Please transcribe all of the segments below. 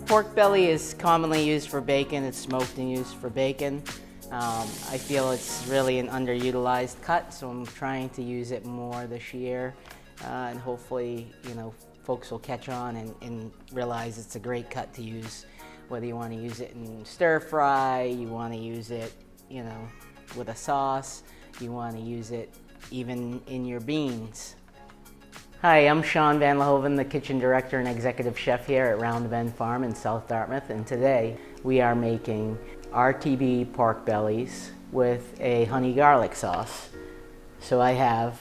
Pork belly is commonly used for bacon. It's smoked and used for bacon. I feel it's really an underutilized cut, so I'm trying to use it more this year, and hopefully, folks will catch on and realize it's a great cut to use. Whether you want to use it in stir fry, you want to use it, with a sauce, you want to use it even in your beans. Hi, I'm Shaun VanLaarhoven, the kitchen director and executive chef here at Round Bend Farm in South Dartmouth, and today we are making RTB pork bellies with a honey garlic sauce. So I have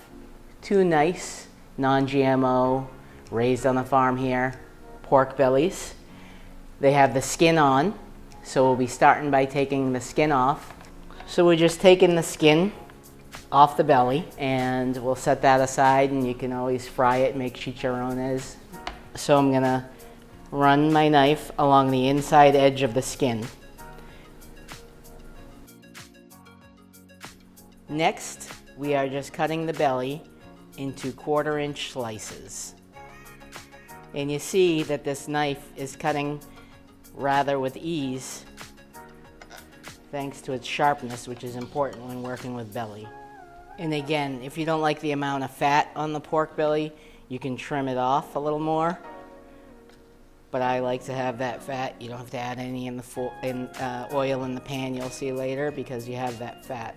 two nice non-GMO, raised on the farm here, pork bellies. They have the skin on, so we'll be starting by taking the skin off. So we're just taking the skin off the belly, and we'll set that aside, and you can always fry it and make chicharrones. So I'm gonna run my knife along the inside edge of the skin. Next, we are just cutting the belly into 1/4-inch slices. And you see that this knife is cutting rather with ease, thanks to its sharpness, which is important when working with belly. And again, if you don't like the amount of fat on the pork belly, you can trim it off a little more. But I like to have that fat. You don't have to add any oil in the pan, you'll see later, because you have that fat.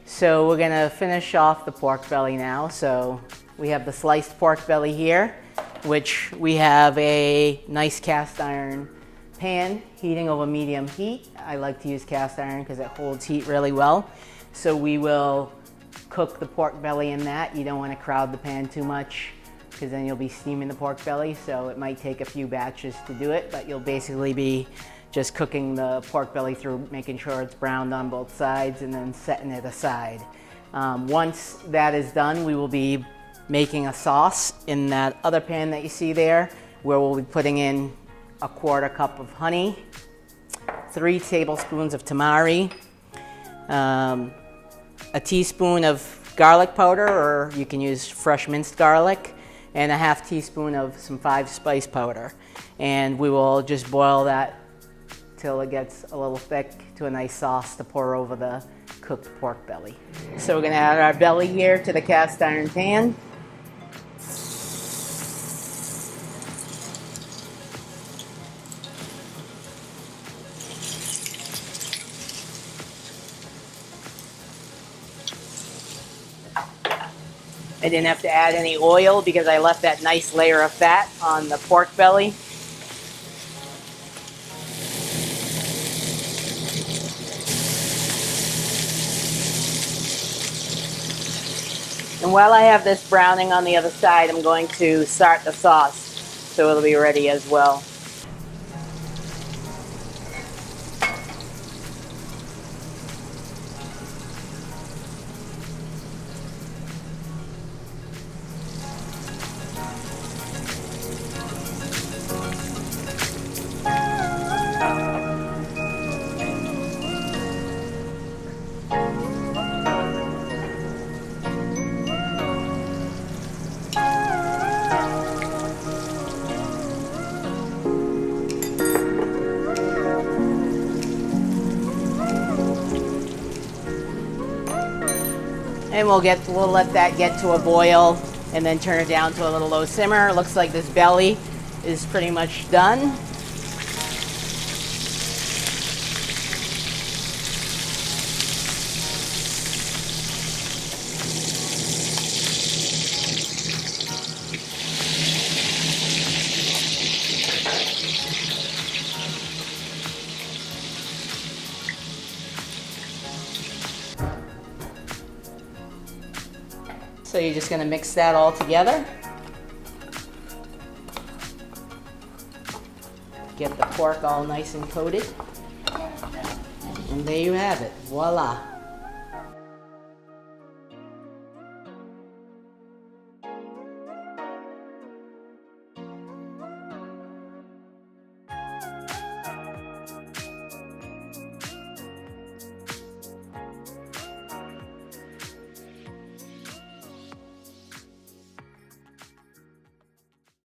So we're gonna finish off the pork belly now. So we have the sliced pork belly here, which we have a nice cast iron pan heating over medium heat. I like to use cast iron because it holds heat really well. So we will cook the pork belly in that. You don't want to crowd the pan too much because then you'll be steaming the pork belly. So it might take a few batches to do it, but you'll basically be just cooking the pork belly through, making sure it's browned on both sides and then setting it aside. Once that is done, we will be making a sauce in that other pan that you see there, where we'll be putting in 1/4 cup of honey, 3 tablespoons of tamari, a teaspoon of garlic powder, or you can use fresh minced garlic, and a 1/2 teaspoon of some 5 spice powder. And we will just boil that till it gets a little thick to a nice sauce to pour over the cooked pork belly. So we're gonna add our belly here to the cast iron pan. I didn't have to add any oil because I left that nice layer of fat on the pork belly. And while I have this browning on the other side, I'm going to start the sauce so it'll be ready as well. And we'll let that get to a boil and then turn it down to a little low simmer. Looks like this belly is pretty much done. So you're just gonna mix that all together. Get the pork all nice and coated. And there you have it, voila.